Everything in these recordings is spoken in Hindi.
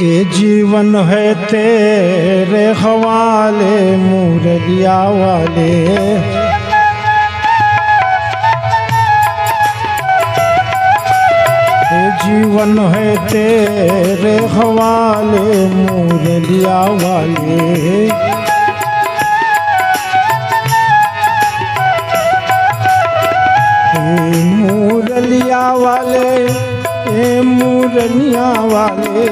ये जीवन है तेरे हवाले मुरलिया वाले। ये जीवन है तेरे हवाले मुरलिया वाले। मुरलिया वाले ए मुरलिया वाले।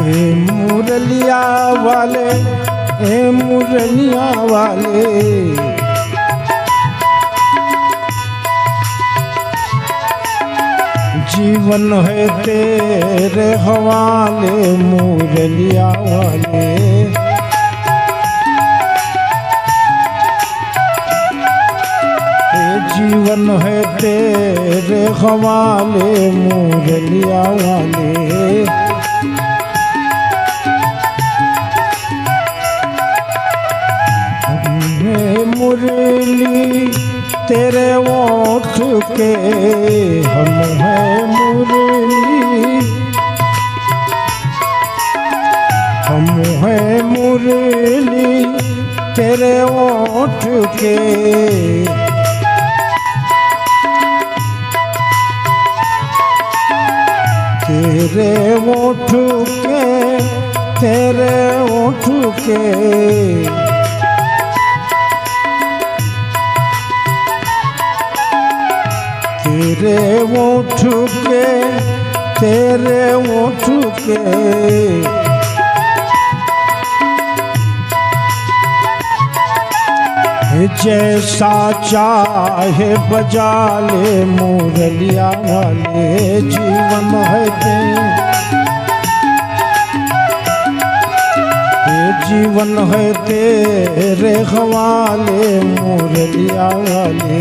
ए मुरलिया वाले ए मुरलिया वाले। जीवन है तेरे हवाले मुरलिया वाले। जीवन है तेरे हवाले मुरलिया वाले। हमें मुरली तेरे ओठ के हम हैं मुरली। हम हैं मुरली तेरे ओठ के। तेरे ओठ के तेरे ओठ के। तेरे ओठ के तेरे ओठ के। जैसा चाहे बजा ले मुरलिया वाले। जीवन है तेरे जीवन है तेरे हवाले मुरलिया वाले।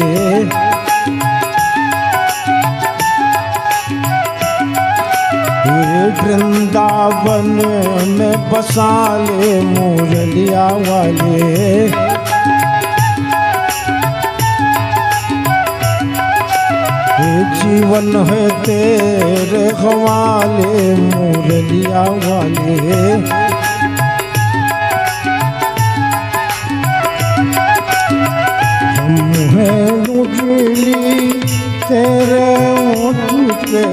वृंदावन में बसा ले मुरलिया वाले। जीवन है तेरे हवाले मुरलिया वाले। हम हैं मुरली तेरे ओठ पे।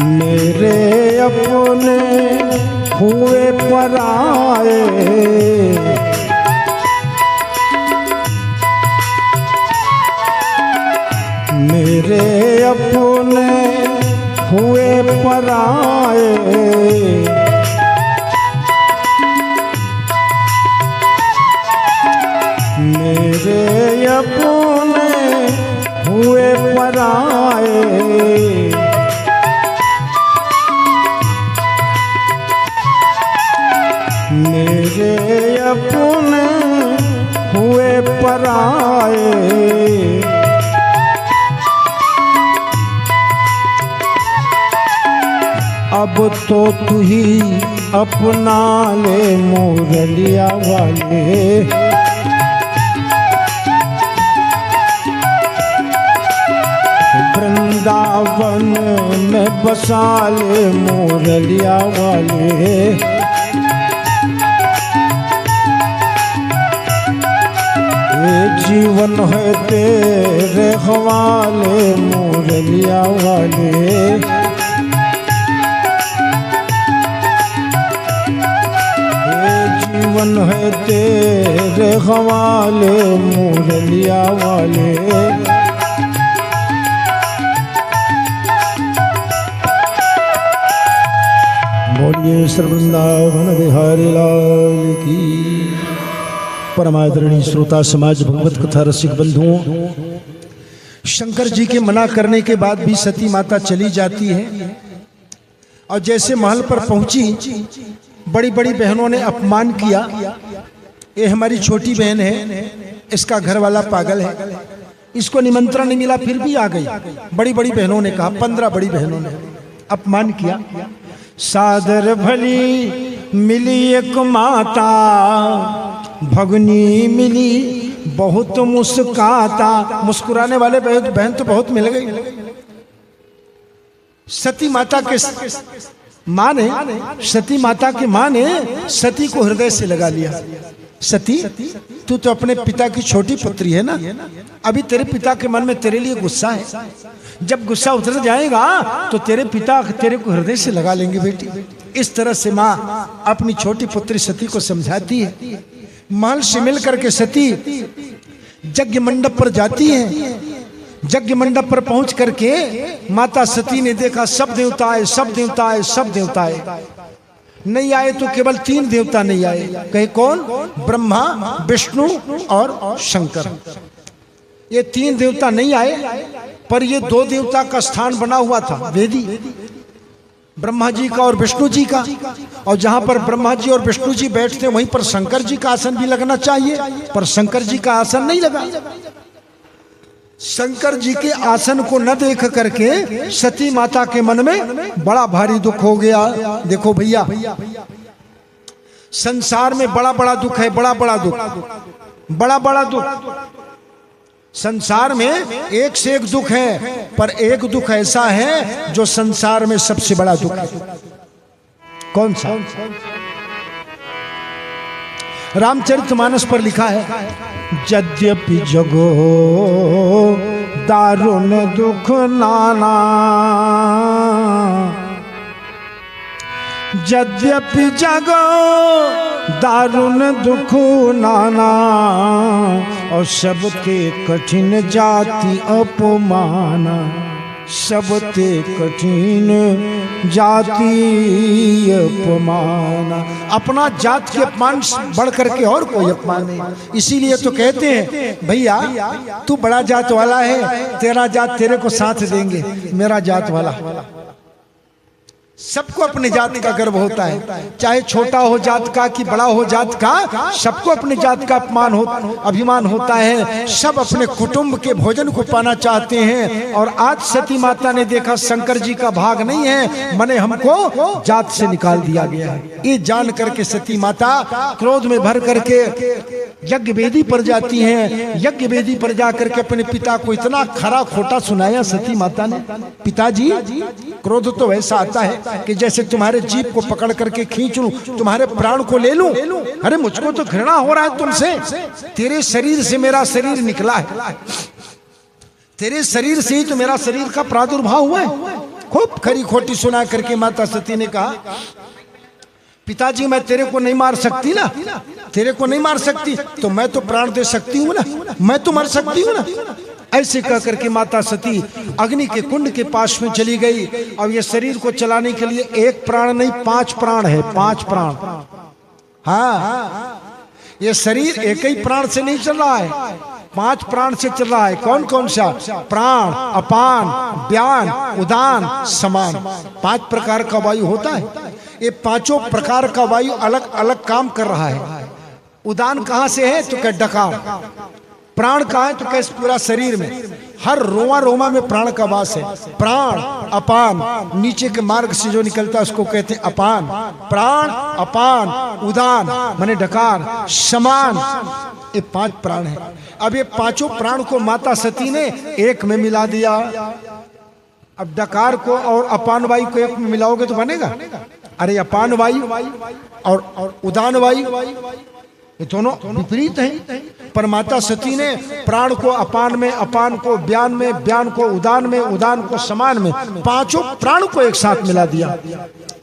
मेरे अपने हुए पराए। मेरे अपने हुए पराए। मेरे अपने हुए पराए। मेरे अपने हुए पराए। अब तो तू ही अपना ले मुरलिया वाले। वृंदावन में बसा ले मुरलिया वाले। जीवन है तेरे हवाले मुरलिया वाले। जीवन है तेरे हवाले मुरलिया वाले। बोलिए श्री वृंदावन बिहारी लाल की। परमादरणीय श्रोता समाज, भगवत कथा रसिक बंधुओं, शंकर जी के मना करने के बाद भी सती माता चली जाती है और जैसे महल पर पहुंची बड़ी बड़ी बहनों ने अपमान किया। ये हमारी छोटी बहन है, इसका घर वाला पागल है, इसको निमंत्रण नहीं मिला फिर भी आ गई। बड़ी बड़ी बहनों ने कहा, 15 बड़ी बहनों ने अपमान किया। सादर भली मिली एक माता भगनी मिली बहुत मुस्काता। मुस्कुराने वाले बहन तो बहुत मिल गई। सती माता के माँ ने, सती माता की माँ ने सती को हृदय से लगा लिया। सती, तू तो अपने पिता की छोटी पुत्री है ना, अभी तेरे पिता के मन में तेरे लिए गुस्सा है। जब गुस्सा उतर जाएगा तो तेरे पिता तेरे को हृदय से लगा लेंगे बेटी। इस तरह से माँ अपनी छोटी पुत्री सती को समझाती है। महल से मिल करके सती यज्ञ मंडप पर जाती है। यज्ञ मंडप पर पहुंच करके माता सती ने देखा सब देवता आए, सब देवता आए, सब देवता आए। नहीं आए तो केवल 3 देवता नहीं आए। कहे कौन? ब्रह्मा, विष्णु और शंकर। ये 3 देवता नहीं आए, पर ये 2 देवता का स्थान बना हुआ था वेदी, ब्रह्मा जी का और विष्णु जी का। और जहां पर ब्रह्मा जी और विष्णु जी बैठते वहीं पर शंकर जी का आसन भी लगना चाहिए, पर शंकर जी का आसन नहीं लगा। शंकर जी के आसन को न देख करके सती माता के मन में बड़ा भारी दुख हो गया। देखो भैया, संसार में बड़ा बड़ा दुख है, बड़ा बड़ा दुख, बड़ा बड़ा दुख। संसार में एक से एक दुख है, पर एक दुख ऐसा है जो संसार में सबसे बड़ा दुख है। कौन सा? रामचरितमानस पर लिखा है, यद्यपि जगो दारुण दुख नाना, यद्यपि जगो दारुण दुख नाना, और सबके कठिन जाति अपमाना, सबते कठिन जाति अपमाना। अपना जात के अपमान बढ़ करके और कोई अपमान नहीं। इसीलिए तो कहते हैं भैया तू बड़ा जात वाला है, तेरा जात तेरे को साथ देंगे, मेरा जात वाला। सबको अपने जात का गर्व होता है, चाहे छोटा हो जात का कि बड़ा हो जात का, सबको अपने जात का अपमान हो, अभिमान होता है। सब अपने कुटुंब के भोजन को पाना चाहते हैं। और आज सती माता ने देखा शंकर जी का भाग नहीं है, मने हमको जात से निकाल दिया गया है। ये जान करके सती माता क्रोध में भर करके यज्ञ वेदी पर जाती हैं। यज्ञ वेदी पर जाकर के अपने पिता को इतना खरा खोटा सुनाया सती माता ने। पिताजी, क्रोध तो वैसा आता है कि जैसे तुम्हारे जीभ को पकड़ करके खींच लूं, तुम्हारे प्राण को ले लूं। अरे मुझको तो घृणा हो रहा है तुमसे। तेरे शरीर से मेरा शरीर निकला है, तेरे शरीर से ही तो मेरा शरीर का प्रादुर्भाव हुआ है। खूब खरी खोटी सुना करके माता सती ने कहा, पिताजी मैं तेरे को नहीं मार सकती ना, तेरे को नहीं मार सकती तो मैं तो प्राण दे सकती हूँ ना, मैं तो मर सकती हूँ ना। ऐसे कह करके माता सती अग्नि के कुंड के पास में चली गई। अब ये शरीर को चलाने के लिए 1 प्राण नहीं 5 प्राण है, 5 प्राण। हाँ, ये शरीर एक ही प्राण से नहीं चल रहा है, 5 प्राण से चल रहा है। कौन कौन सा? प्राण, अपान, व्यान, उदान, समान। 5 प्रकार का वायु होता है। ये 5 प्रकार का वायु अलग अलग काम कर रहा है। उदान कहाँ से है? तो क्या डकार। प्राण कहाँ है? तो कैसे पूरा शरीर में, हर रोमा रोमा में प्राण का वास है। प्राण, अपान, नीचे के मार्ग से जो निकलता है उसको कहते हैं अपान। प्राण, अपान, उदान माने डकार, समान, ये 5 प्राण है। अब ये 5 प्राण को माता सती ने एक में मिला दिया। अब डकार को और अपान वायु को एक में मिलाओगे तो बनेगा? अरे अपान वायु और उदान वायु ये दोनों विपरीत हैं। पर माता सती ने प्राण को अपान में, अपान को व्यान में, व्यान को उदान में, उदान को समान में, 5 प्राण को एक साथ मिला दिया।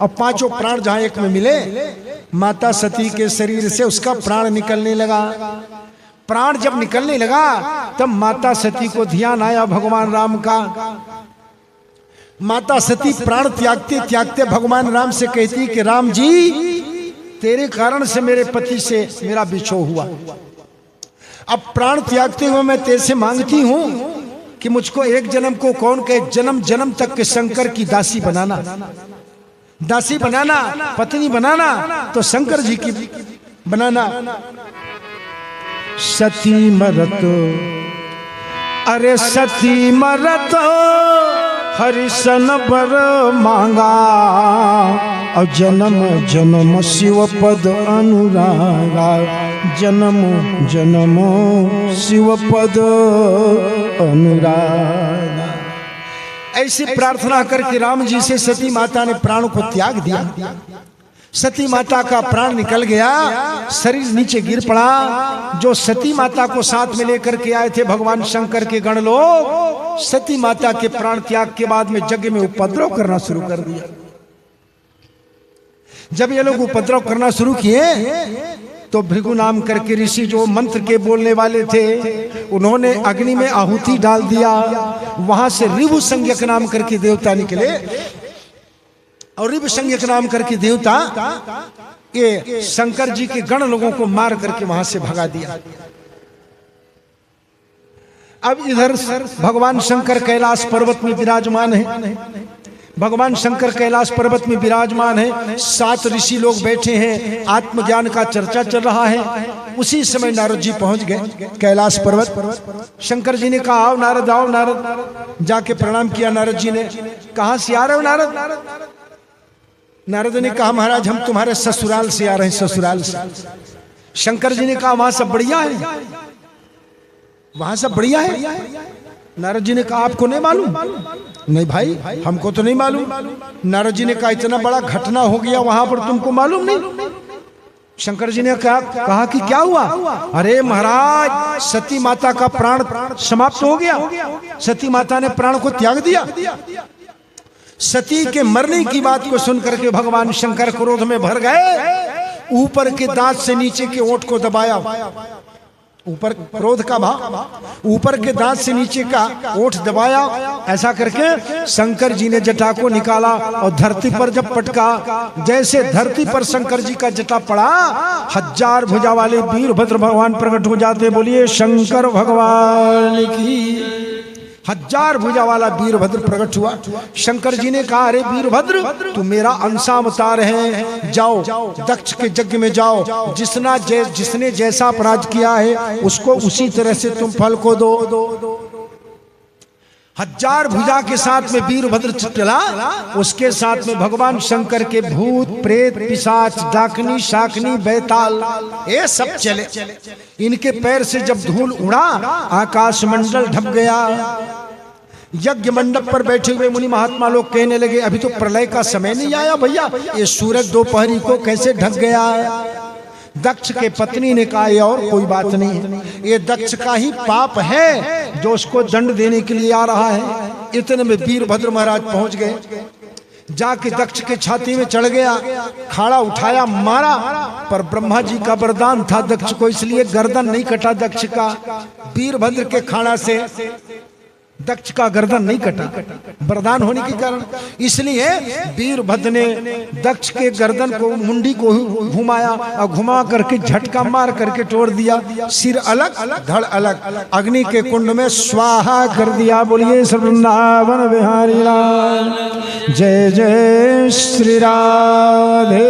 अब 5 प्राण जहां एक में मिले, माता सती के शरीर से उसका प्राण निकलने लगा। प्राण जब निकलने लगा तब माता सती को ध्यान आया भगवान राम का। माता सती प्राण त्यागते त्यागते भगवान राम से कहती कि राम जी, तेरे कारण से मेरे पति से मेरा बिछोह हुआ। अब प्राण त्यागते हुए मैं तेरे से मांगती हूं कि मुझको एक जन्म को कौन कहे, जन्म जन्म तक के शंकर की दासी बनाना, दासी बनाना, पत्नी बनाना, तो शंकर जी की बनाना। सती मरत, अरे सती मरत हरिशन बर मांगा और जन्म जन्म शिव पद अनुरागा, जन्म जन्म शिव पद अनुरागा। ऐसी प्रार्थना करके राम जी से सती माता ने प्राण को त्याग दिया। सती माता का प्राण निकल गया, शरीर नीचे गिर पड़ा। जो सती माता को साथ में लेकर के आए थे भगवान शंकर के गण लोग, सती माता के प्राण त्याग के बाद में यज्ञ में उपद्रव करना शुरू कर दिया। जब ये लोग उपद्रव करना शुरू किए तो भृगु नाम करके ऋषि जो मंत्र के बोलने वाले थे, उन्होंने अग्नि में आहुति डाल दिया। वहां से ऋभु संज्ञक नाम करके देवता निकले और ऋभु संज्ञक नाम करके देवता ये शंकर जी के गण लोगों को मार करके वहां से भगा दिया। अब इधर भगवान शंकर कैलाश पर्वत में विराजमान है। भगवान शंकर कैलाश पर्वत में विराजमान है। 7 ऋषि लोग बैठे हैं, आत्मज्ञान का चर्चा चल रहा है। उसी समय नारद जी पहुंच गए कैलाश पर्वत। शंकर जी ने कहा आओ नारद, आओ नारद। जाके प्रणाम किया नारद जी ने। कहां से आ रहे हो नारद? नारद ने कहा महाराज हम तुम्हारे ससुराल से आ रहे हैं, ससुराल से। शंकर जी ने कहा वहां सब बढ़िया है, वहां सब बढ़िया है। नारद जी ने कहा आपको नहीं मालूम? नहीं भाई हमको तो नहीं मालूम। नारद जी ने कहा इतना बड़ा घटना हो गया वहां पर, तुमको मालूम नहीं? शंकर जी ने कहा कि क्या हुआ? अरे महाराज सती माता का प्राण समाप्त हो गया। सती माता ने प्राण को त्याग दिया। सती के मरने की बात को सुनकर के भगवान शंकर क्रोध में भर गए। ऊपर के दांत से नीचे के ओंठ को दबाया। ऊपर क्रोध का भाव, ऊपर के दांत से नीचे का ओंठ दबाया। ऐसा करके शंकर जी ने जटा को निकाला और धरती पर जब पटका, जैसे धरती पर शंकर जी का जटा पड़ा, 1000 भुजा वाले वीरभद्र भगवान प्रकट हो जाते। बोलिए शंकर भगवान की। 1000 भुजा वाला वीरभद्र प्रकट हुआ। शंकर जी ने कहा अरे वीरभद्र तुम मेरा अंशावतार है, जाओ दक्ष के यज्ञ में जाओ। जिसने जैसा अपराध किया है उसको उसी तरह से तुम फल को दो। 1000 भुजा के साथ में वीरभद्र चला। उसके साथ में भगवान शंकर के भूत प्रेत पिशाच डाकनी शाकनी बैताल ये सब चले। इनके पैर से जब धूल उड़ा आकाश मंडल ढक गया। यज्ञ मंडप पर बैठे हुए मुनि महात्मा लोग कहने लगे अभी तो प्रलय का समय नहीं आया भैया, ये सूरज दोपहरी को कैसे ढक गया? दक्ष के पत्नी ने कहा और कोई बात नहीं है, ये दक्ष का ही पाप है जो उसको दंड देने के लिए आ रहा है। इतने में वीरभद्र महाराज पहुंच गए। जाके दक्ष के छाती में चढ़ गया, खाड़ा उठाया, मारा। पर ब्रह्मा जी का वरदान था दक्ष को, इसलिए गर्दन नहीं कटा दक्ष का। वीरभद्र के खाड़ा से दक्ष का गर्दन नहीं कटा, वरदान होने के कारण। इसलिए वीरभद्र ने दक्ष के गर्दन को मुंडी को घुमाया और घुमा करके झटका मार करके तोड़ दिया। सिर अलग धड़ अलग, अग्नि के कुंड में स्वाहा कर दिया। बोलिए वृंदावन बिहारी लाल जय जय श्री राधे।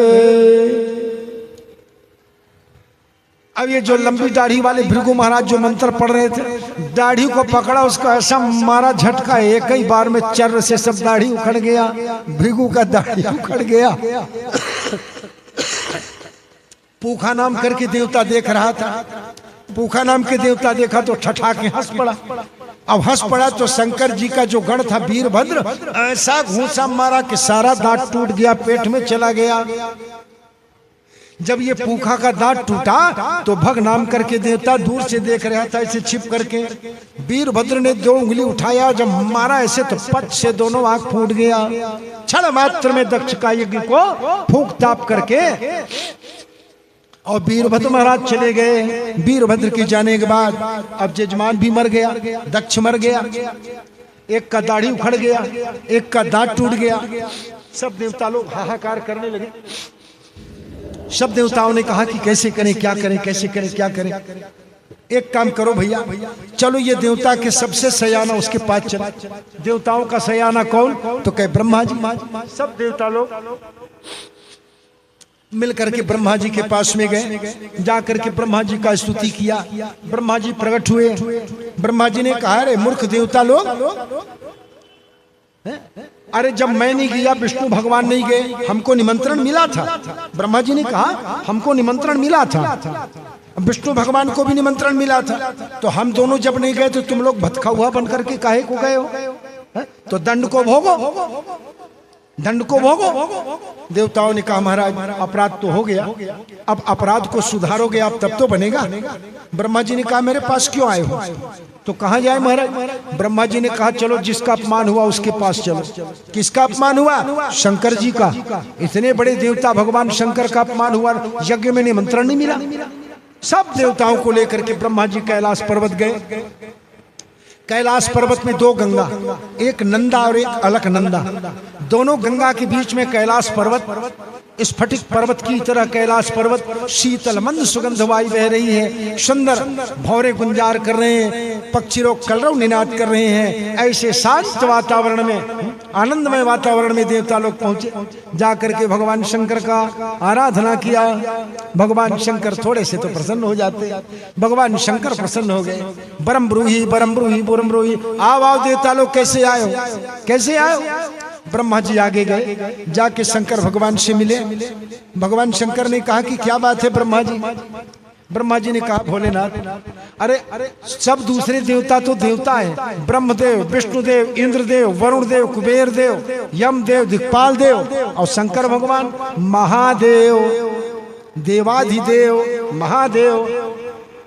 अब ये जो लंबी दाढ़ी वाले भृगु महाराज जो मंत्र पढ़ रहे थे, दाढ़ी को पकड़ा, उसका ऐसा मारा झटका, एक ही बार में चर्र से सब दाढ़ी उखड़ गया। भृगु का दाढ़ी उखड़ गया। पूखा नाम करके देवता देख रहा था। पूखा नाम के देवता देखा तो ठठा के हंस पड़ा। अब हंस पड़ा तो शंकर जी का जो गण था वीरभद्र, ऐसा घूंसा मारा कि सारा दांत टूट गया, पेट में चला गया। जब ये पूखा का दांत टूटा तो भग नाम करके देवता दूर से देख रहा था ऐसे छिप करके। वीरभद्र ने 2 उंगली उठाया, जब मारा ऐसे तो पच से दोनों आंख फूट गया। क्षण मात्र में दक्ष का यज्ञ को फूंक ताप करके और वीरभद्र महाराज चले गए। वीरभद्र के जाने के बाद अब जजमान भी मर गया, दक्ष मर गया, एक का दाढ़ी उखड़ गया, एक का दांत टूट गया। सब देवता लोग हाहाकार करने लगे। सब देवताओं ने कहा कि कैसे करें, क्या करें, कैसे करें, क्या करें। एक काम करो भैया, चलो ये देवता के सबसे सयाना उसके पास चला। देवताओं का सयाना कौन? तो कहे ब्रह्मा जी। सब देवता लोग मिल करके ब्रह्मा जी के पास में गए। जाकर के ब्रह्मा जी का स्तुति किया। ब्रह्मा जी प्रकट हुए। ब्रह्मा जी ने कहा अरे मूर्ख देवता लोग, अरे जब मैं नहीं गया विष्णु भगवान नहीं गए, हमको निमंत्रण मिला था। ब्रह्मा जी ने कहा हमको निमंत्रण मिला था, विष्णु भगवान को भी निमंत्रण मिला था, तो हम दोनों जब नहीं गए तो तुम लोग भटका हुआ बन करके काहे को गए हो? तो दंड को भोगो, दंड को भोगो। देवताओं ने कहा महाराज अपराध तो हो गया, अब अपराध को सुधारोगे आप तब तो बनेगा। ब्रह्मा जी ने कहा मेरे पास क्यों आए हो? तो कहाँ जाए महाराज? ब्रह्मा जी ने कहा चलो जिसका अपमान हुआ उसके पास चलो। किसका अपमान हुआ? शंकर जी का। इतने बड़े देवता भगवान शंकर का अपमान हुआ, यज्ञ में निमंत्रण नहीं मिला। सब देवताओं को लेकर के ब्रह्मा जी कैलाश पर्वत गए। कैलाश पर्वत में दो गंगा, एक नंदा और एक अलकनंदा, दोनों गंगा के बीच में कैलाश पर्वत, स्फटिक पर्वत की तरह कैलाश पर्वत, शीतल मंद सुगंध वायु बह रही है, सुंदर भौरे गुंजार कर रहे हैं, पक्षी लोग कलरव निनाद कर रहे हैं। ऐसे शांत वातावरण में, आनंदमय वातावरण में देवता लोग पहुंचे, जाकर के भगवान शंकर का आराधना किया। भगवान शंकर थोड़े से तो प्रसन्न हो जाते, भगवान शंकर प्रसन्न हो गए। बरम ब्रूही बरम ब्रूही बुरम ब्रूही, आओ देवता लोग कैसे आए हो, कैसे आए हो? ब्रह्मा जी आगे गए, जाके शंकर भगवान से मिले। भगवान शंकर ने कहा कि क्या बात है ब्रह्मा जी? ब्रह्मा जी ने कहा भोलेनाथ, अरे सब दूसरे देवता तो देवता है, ब्रह्मदेव, विष्णुदेव, इंद्रदेव, वरुण देव, कुबेर देव, यम देव, दिक्पाल देव, और शंकर भगवान महादेव, देवाधिदेव, महादेव।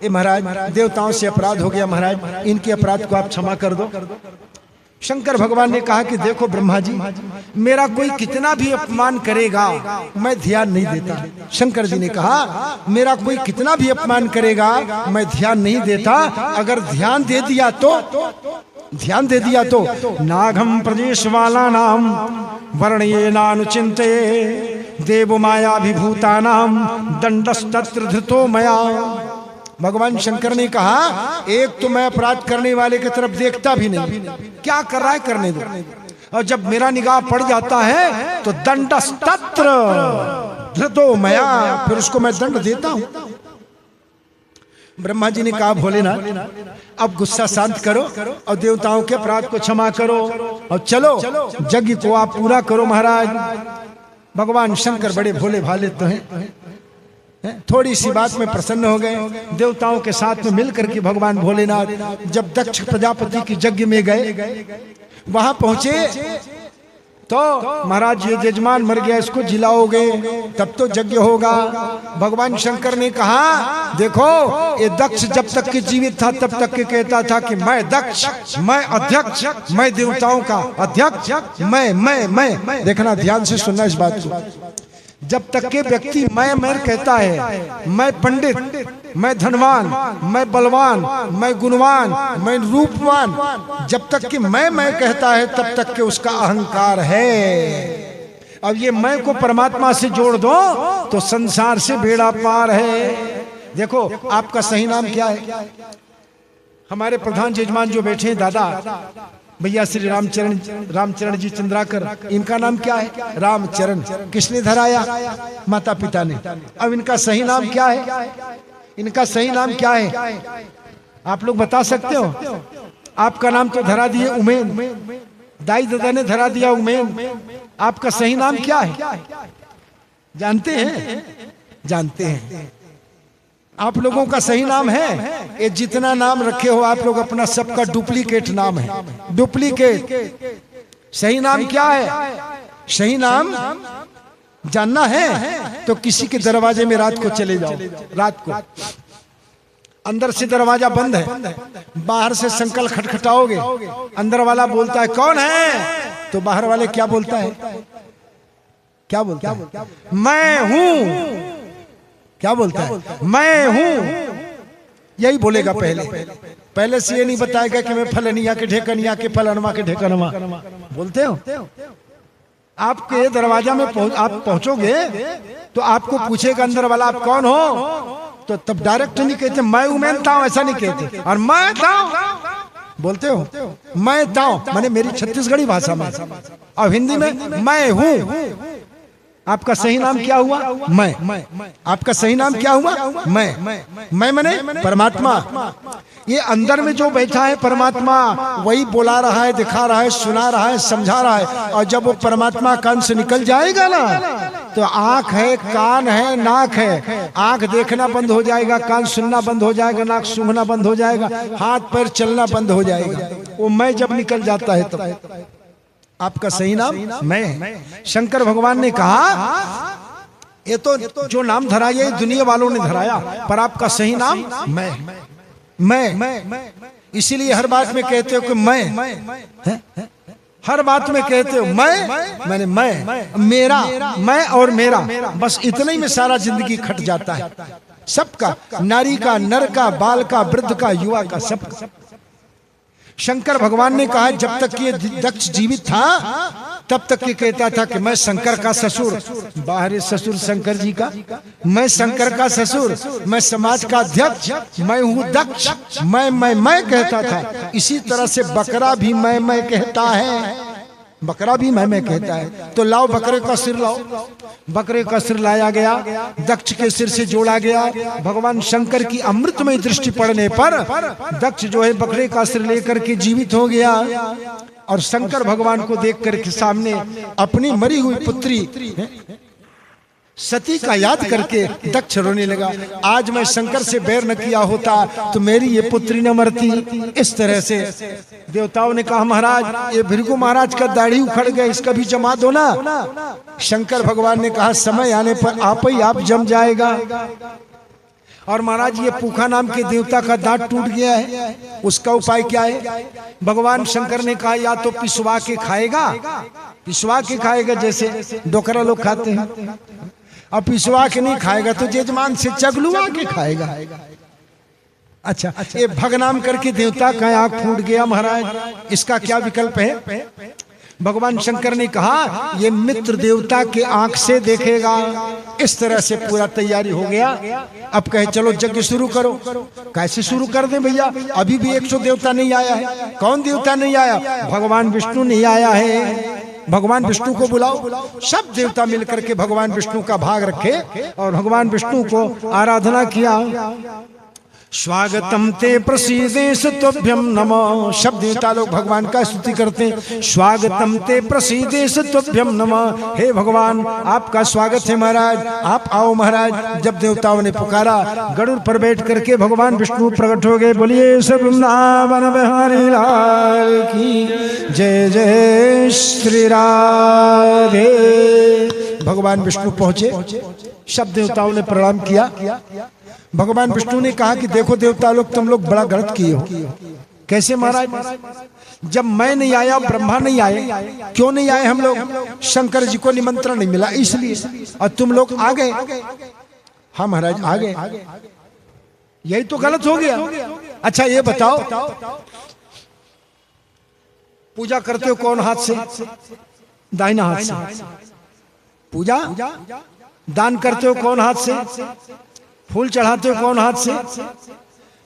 ए महाराज देवताओं से अपराध हो गया महाराज, इनके अपराध को आप क्षमा कर दो। शंकर भगवान ने कहा कि देखो ब्रह्मा जी, मेरा कोई कितना भी अपमान करेगा मैं ध्यान नहीं देता। शंकर जी ने कहा मेरा कोई कितना भी अपमान करेगा मैं ध्यान नहीं देता, अगर ध्यान दे दिया तो, ध्यान दे दिया तो नाघम प्रदेश वाला नाम वर्णये नानुचिंते देव माया विभूता नाम दंडस्तत्र धृतो मया। भगवान शंकर ने कहा एक तो मैं अपराध करने वाले की तरफ देखता भी नहीं, क्या कर रहा है करने दो, और जब मेरा निगाह पड़ जाता है तो दंडस्तत्र धृतो मया, फिर उसको मैं दंड देता हूं। ब्रह्मा जी ने कहा भोलेनाथ अब गुस्सा शांत करो और देवताओं के अपराध को क्षमा करो और चलो यज्ञ को आप पूरा करो महाराज। भगवान शंकर बड़े भोले भाले तो हैं, थोड़ी सी बात में प्रसन्न हो गए। देवताओं के साथ में मिलकर के भगवान भोलेनाथ जब दक्ष प्रजापति की यज्ञ में गए, वहां पहुंचे तो महाराज ये यजमान मर गया, इसको जिलाओगे तब तो यज्ञ होगा। भगवान शंकर ने कहा देखो ये दक्ष जब तक के जीवित था तब तक के कहता था कि मैं दक्ष, मैं अध्यक्ष, मैं देवताओं का अध्यक्ष, मैं। देखना ध्यान से सुनना इस बात को। जब तक के व्यक्ति मैं कहता है, मैं पंडित, मैं धनवान, मैं बलवान, मैं गुणवान, मैं रूपवान, जब तक कि मैं कहता है तब तक के उसका अहंकार है। अब ये मैं को परमात्मा से जोड़ दो तो संसार से बेड़ा पार है। देखो आपका सही नाम क्या है? हमारे प्रधान यजमान जो बैठे हैं दादा भैया श्री रामचरण जी चंद्राकर, इनका नाम क्या है? रामचरण। किसने धराया? माता पिता ने। अब इनका सही नाम क्या है? इनका सही नाम क्या है आप लोग बता सकते हो? आपका नाम तो धरा दिए उमेन, दाई दादा ने धरा दिया उमेन, आपका सही नाम क्या है जानते हैं? जानते हैं आप लोगों का सही नाम है? ये जितना नाम रखे हो आप लोग अपना सबका डुप्लीकेट नाम है, डुप्लीकेट। सही नाम क्या है? सही नाम जानना है तो किसी के दरवाजे में रात को चले जाओ, रात को अंदर से दरवाजा बंद है, बाहर से संकल खटखटाओगे, अंदर वाला बोलता है कौन है, तो बाहर वाले क्या बोलता है? क्या बोलता है? मैं हूं। क्या बोलता है? मैं हूं। यही बोलेगा पहले से ये नहीं बताएगा कि मैं फलनिया के ढेकनिया के फलनवा के ढेकनवा। बोलते हो? आपके दरवाजा में आप पहुंचोगे तो आपको पूछेगा अंदर वाला आप कौन हो, तो तब डायरेक्ट नहीं कहते मैं उमेन ताऊ, ऐसा नहीं कहते। और मैं ताऊ बोलते हो? मैं ताऊ माने मेरी छत्तीसगढ़ी भाषा में, और हिंदी में मैं हूं। आपका सही नाम क्या हुआ? मैं। आपका सही नाम क्या हुआ? मैं मने परमात्मा। ये अंदर में जो बैठा है परमात्मा, वही बोला रहा है, दिखा रहा है, सुना रहा है, समझा रहा है। और जब वो परमात्मा कान से निकल जाएगा ना, तो आंख है, कान है, नाक है। आंख देखना बंद हो जाएगा, कान सुनना बंद हो जाएगा, नाक सूंघना बंद हो जाएगा, हाथ पैर चलना बंद हो जाएगा। वो मैं जब निकल जाता है तब आपका सही नाम मैं। शंकर भगवान ने कहा ये तो जो नाम धरा ये दुनिया वालों ने धराया, पर आपका सही नाम मैं। इसीलिए हर बात में कहते हो कि मैं, हर बात में कहते हो मैंने मैं, मेरा, मैं और मेरा, बस इतना ही में सारा जिंदगी खट जाता है। सबका, नारी का, नर का, बाल का, वृद्ध का, युवा का, सबका। शंकर भगवान ने कहा जब तक ये दक्ष जीवित था तब तक ये कहता था कि मैं शंकर का ससुर, बाहरी ससुर शंकर जी का, मैं शंकर का ससुर, मैं समाज का अध्यक्ष, मैं हूँ दक्ष, मैं कहता था। इसी तरह से बकरा भी मैं कहता है, बकरा भी मैं कहता है। तो लाओ बकरे का सिर लाओ। बकरे का सिर लाया गया, दक्ष के सिर से जोड़ा गया। भगवान शंकर की अमृतमय दृष्टि पड़ने पर दक्ष जो है बकरे का सिर लेकर के जीवित हो गया। और शंकर भगवान को देख करके सामने अपनी मरी हुई पुत्री सती का याद करके दक्ष रोने लगा। आज मैं शंकर से बैर न किया होता तो मेरी ये पुत्री न मरती। इस तरह से देवताओं ने कहा महाराज ये भृगु महाराज का दाढ़ी उखड़ गया, इसका भी जमा दो ना। शंकर भगवान ने कहा समय आने पर आप ही आप जम जाएगा। और महाराज ये पूखा नाम के देवता का दांत टूट गया है, उसका उपाय क्या है? भगवान शंकर ने कहा या तो पिसवा के खाएगा, पिसवा के खाएगा जैसे डोकरा लोग खाते हैं, अब पिसवा के नहीं खाएगा तो जजमान से चगलुआ के खाएगा। अच्छा, ये भग नाम करके देवता का आंख फूट गया महाराज, इसका क्या विकल्प है? भगवान शंकर ने कहा ये मित्र देवता के आंख से देखेगा। इस तरह से पूरा तैयारी हो गया। अब कहे चलो यज्ञ शुरू करो। कैसे शुरू कर दे भैया, अभी भी 100 देवता नहीं आया है। कौन देवता नहीं आया? भगवान विष्णु नहीं आया है। भगवान विष्णु को बुलाओ। सब देवता मिलकर के भगवान विष्णु का भाग रखे और भगवान विष्णु को आराधना किया। स्वागतम ते प्रसीदेश तुभ्यम नमः। सब देवता लोग भगवान का स्तुति करते हैं। स्वागतम ते प्रसीदेश तुभ्यम नमः। हे भगवान आपका स्वागत है महाराज, आप आओ महाराज। जब देवताओं ने पुकारा गरुड़ पर बैठ करके भगवान विष्णु प्रकट हो गए। बोलिए सब वृंदावन बिहारी लाल की जय, जय श्री राधे। भगवान विष्णु पहुंचे, सब देवताओं ने प्रणाम किया। भगवान विष्णु ने कहा कि देखो देवता लोग तुम लोग बड़ा गलत किए हो। कैसे महाराज? जब मैं नहीं आया, ब्रह्मा नहीं आए, क्यों नहीं आए हम लोग? शंकर जी को निमंत्रण नहीं मिला इसलिए, और तुम लोग आ गए। हाँ महाराज आ गए, यही तो गलत हो गया। अच्छा ये बताओ पूजा करते हो कौन हाथ से? दाहिना हाथ से। पूजा दान करते हो कौन हाथ से? फूल चढ़ाते हो कौन हाथ से?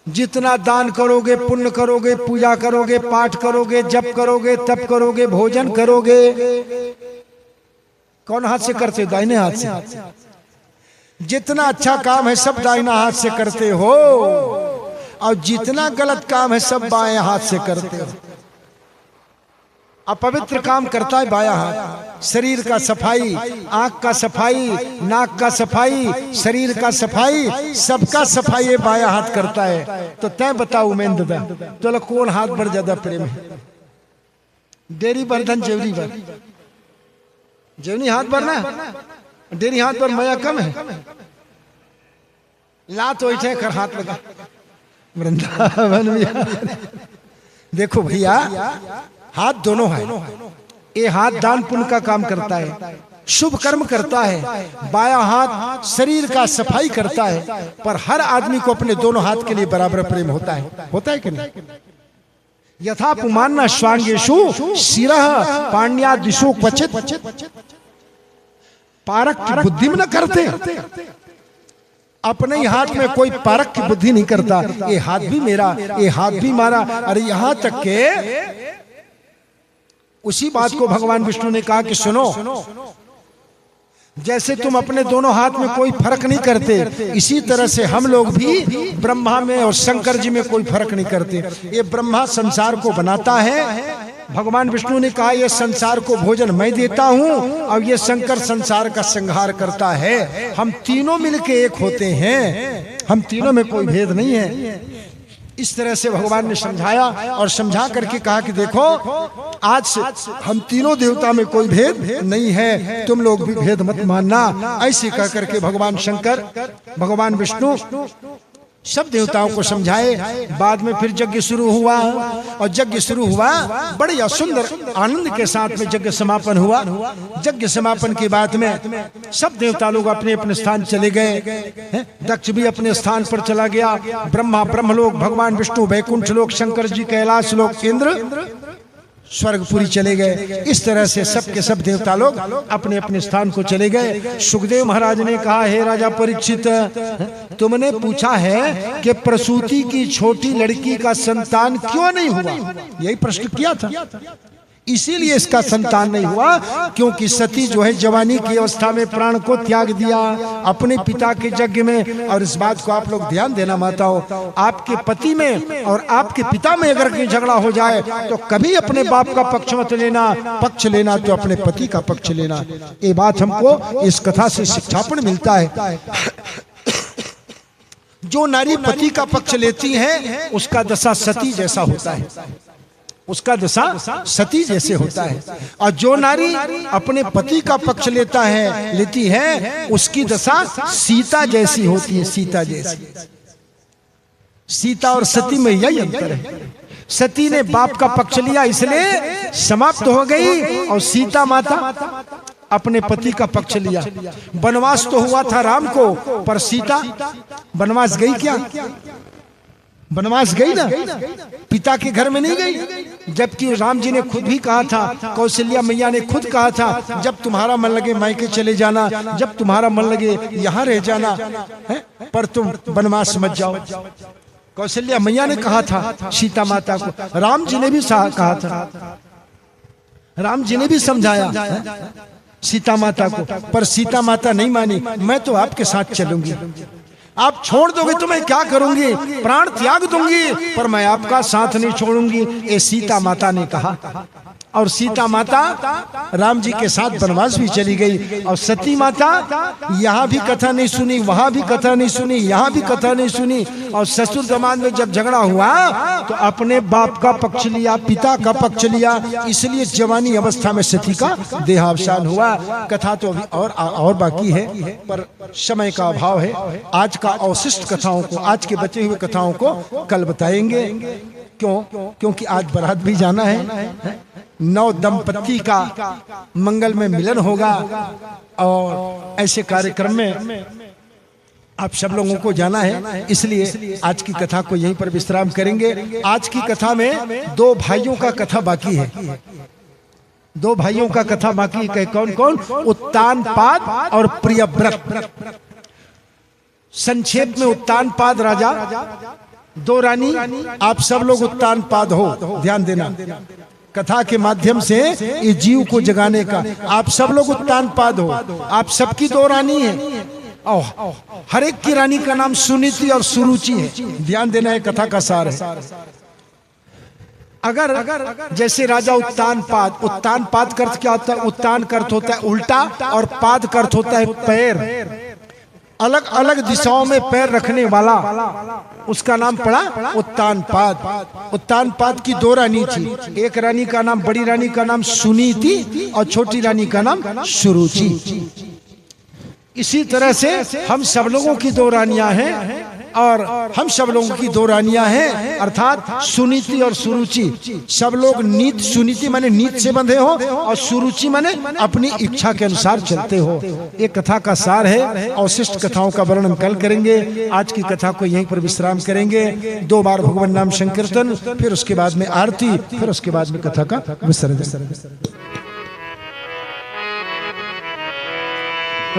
जितना दान करोगे, पुण्य करोगे, पूजा करोगे, पाठ करोगे, जप करोगे, तप करोगे, भोजन करोगे, कौन हाथ से करते हो? दाहिने हाथ से। जितना अच्छा काम है सब दाहिना हाथ से करते हो, और जितना गलत काम है सब बाएं हाथ से करते हो। अपवित्र काम करता है बायां हाथ। शरीर का सफाई, आंख का सफाई, नाक का सफाई, शरीर का सफाई, सबका सफाई ये बायां हाथ करता है। तो तय बताओ उमेंद्र दा तो कौन हाथ पर ज्यादा प्रेम है? डेरी बर्धन जेवरी पर, जेवनी हाथ पर ना, डेरी हाथ पर माया कम है। लात बैठे कर हाथ लगा वृंदावन। देखो भैया हाथ दोनों है। ये हाथ दान पुण्य का काम करता है, शुभ कर्म करता है। बायां हाथ शरीर का सफाई करता है। पर हर आदमी को अपने दोनों हाथ के लिए बराबर प्रेम होता है। होता है कि नहीं? यथा पुमान्ना स्वांगेषु शिरः पाण्यादिषु क्वचित्। पारक की बुद्धि में न करते, अपने ही हाथ में कोई पारक की बुद्धि नहीं करता। ये हाथ भी मेरा, ये हाथ भी मारा। अरे यहां तक के उसी बात को भगवान विष्णु ने कहा कि सुनो, जैसे तुम अपने दोनों हाथ में कोई फर्क नहीं करते, इसी तरह से हम लोग भी ब्रह्मा में और शंकर जी में कोई फर्क नहीं करते। ये ब्रह्मा संसार को बनाता है, भगवान विष्णु ने कहा ये संसार को भोजन मैं देता हूँ, और ये शंकर संसार का संहार करता है। हम तीनों मिलके एक होते हैं, हम तीनों में कोई भेद नहीं है। इस तरह से भगवान ने समझाया और समझा करके कहा कि देखो आज से हम तीनों देवता में कोई भेद नहीं है, तुम लोग भी भेद मत मानना। ऐसे कह करके भगवान शंकर, भगवान विष्णु सब देवताओं को समझाए। बाद में फिर यज्ञ शुरू हुआ, और यज्ञ शुरू हुआ बड़े सुंदर आनंद के साथ में यज्ञ समापन हुआ। यज्ञ समापन के बाद में सब देवता लोग अपने अपने स्थान चले गए। दक्ष भी अपने स्थान पर चला गया, ब्रह्मा ब्रह्मलोक, भगवान विष्णु वैकुंठ लोक, शंकर जी कैलाश लोक, इंद्र स्वर्गपुरी चले गए। इस तरह से सब के सब देवता लोग अपने अपने स्थान को चले गए। सुखदेव महाराज ने कहा, हे राजा परीक्षित, तुमने पूछा है कि प्रसूति की छोटी लड़की का संतान क्यों नहीं हुआ, यही प्रश्न किया था। इसीलिए इसका संतान नहीं हुआ क्योंकि सती जो है जवानी की अवस्था में प्राण को त्याग दिया अपने पिता के यज्ञ में। और इस बात को आप लोग ध्यान देना माताओं, आपके पति में और आपके पिता में अगर कोई झगड़ा हो जाए तो कभी अपने बाप का पक्ष मत लेना, पक्ष लेना तो अपने पति का पक्ष लेना। ये बात हमको इस कथा से शिक्षापन मिलता है। जो नारी पति का पक्ष लेती है उसका दशा सती जैसा होता है, उसका दशा सती जैसे होता है। और जो नारी अपने पति का पक्ष लेती है उसकी दशा सीता जैसी होती है, सीता जैसी। सीता और सती में यही अंतर है। सती ने बाप का पक्ष लिया इसलिए समाप्त हो गई, और सीता माता अपने पति का पक्ष लिया। वनवास तो हुआ था राम को, पर सीता वनवास गई क्या? वनवास गई ना, पिता के घर में नहीं गई। जबकि राम जी ने खुद भी कहा था, कौशल्या मैया ने खुद कहा था, जब तुम्हारा मन लगे मायके चले जाना, जब तुम्हारा मन लगे यहाँ रह जाना है, पर तुम वनवास मत जाओ। कौशल्या मैया ने कहा था सीता माता को, राम जी ने भी कहा था, राम जी ने भी समझाया सीता माता को, पर सीता माता नहीं मानी। मैं तो आपके साथ चलूंगी, आप छोड़ दोगे तो मैं क्या करूंगी, प्राण त्याग दूंगी, पर मैं आपका साथ नहीं छोड़ूंगी, ये सीता माता ने कहा। और सीता माता राम जी के साथ वनवास भी चली गई। और सती माता यहाँ भी कथा नहीं सुनी, वहां भी कथा नहीं सुनी, यहाँ भी कथा नहीं सुनी। और ससुर दामाद में जब झगड़ा हुआ तो अपने बाप का पक्ष लिया, पिता का पक्ष लिया, इसलिए जवानी अवस्था में सती का देहावसान हुआ। कथा तो अभी और बाकी है, पर समय का अभाव है। आज का अवशिष्ट कथाओं को, आज के बचे हुए कथाओं को कल बताएंगे। क्यों? क्योंकि आज बारात भी जाना है, नौ दंपति का मंगल में मिलन होगा, और ऐसे कार्यक्रम में आप सब लोगों को जाना है। इसलिए आज की कथा को यहीं पर विश्राम करेंगे। आज की कथा में दो भाइयों का कथा बाकी है, दो भाइयों का कथा बाकी है। कौन कौन? उत्तानपाद और प्रियव्रत। संक्षेप में उत्तानपाद राजा, दो रानी। आप सब लोग उत्तानपाद हो, ध्यान देना। कथा के माध्यम से इस जीव को जगाने का आप सब लोग उत्तानपाद हो। आप सबकी दो रानी है, और हर एक की रानी का नाम सुनीति और सुरुचि है। ध्यान देना है, कथा का सार है। अगर जैसे राजा उत्तानपाद, उत्तानपाद का अर्थ क्या होता है? उत्तान का अर्थ होता है उल्टा, और पाद का अर्थ होता है पैर। अलग अलग दिशाओं में पैर रखने वाला, उसका नाम पड़ा उत्तानपाद। उत्तानपाद की दो रानी थी, एक रानी का नाम, बड़ी रानी का नाम सुनीति, और छोटी रानी का नाम सुरुचि। इसी तरह से हम सब लोगों की दो रानियां हैं, और हम सब लोगों की दो रानियां हैं, अर्थात सुनीति और सुरुचि। सब लोग नीत, सुनीति माने नीत से बंधे हो, और सुरुचि माने अपनी इच्छा के अनुसार चलते हो। ये कथा का सार है। अवशिष्ट कथाओं का वर्णन कल करेंगे। आज की कथा को यहीं पर विश्राम करेंगे। 2 बार भगवान नाम संकीर्तन, फिर उसके बाद में आरती, फिर उसके बाद में कथा का विसर्जन।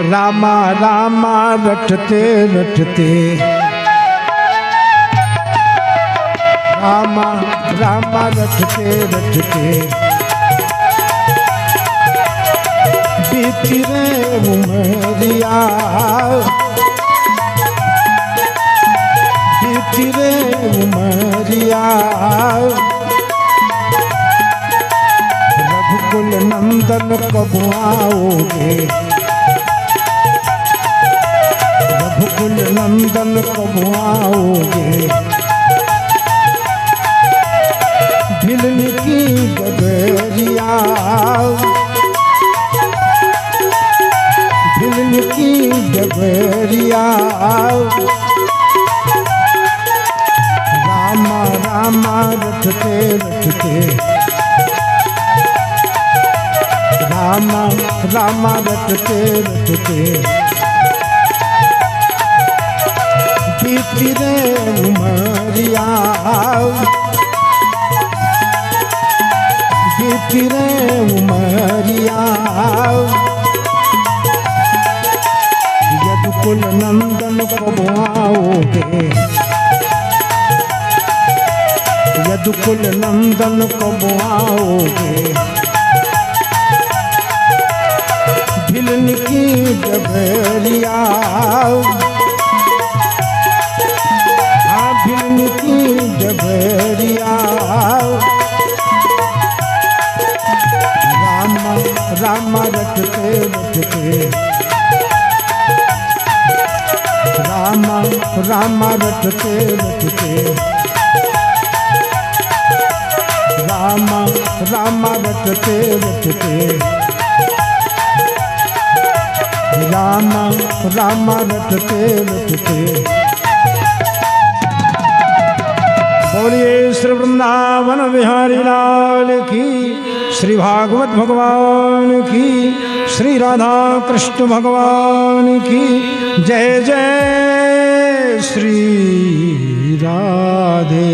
रामा रामा रटते रटते, रामा रामा रटते रटते, बीती रे उमरिया, बीती रे उमरिया, रघुकुल नंदन कब आओगे, रघुकुल नंदन कब आओगे, भिलन की डगरिया, भिलन की डगरिया, रामा रामा रटते रटते, रामा रामा रटते रटते, बीती रे उमरिया, बीती रे उमरिया, यदुकुल नंदन कब आओगे, यदुकुल नंदन कब आओगे, भिलन की डगरिया, भिलन की डगरिया, रामा रामा रटते रटते, रामा रामा रटते रटते, रामा रामा रटते रटते, रामा रामा रटते रटते। बोलिए श्री वृंदावन बिहारी लाल की, श्री भागवत भगवान की, श्री राधा कृष्ण भगवान की जय जय श्री राधे।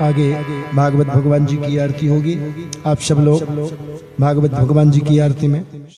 आगे भागवत भगवान जी की आरती होगी। आप सब लोग भागवत भगवान जी की आरती में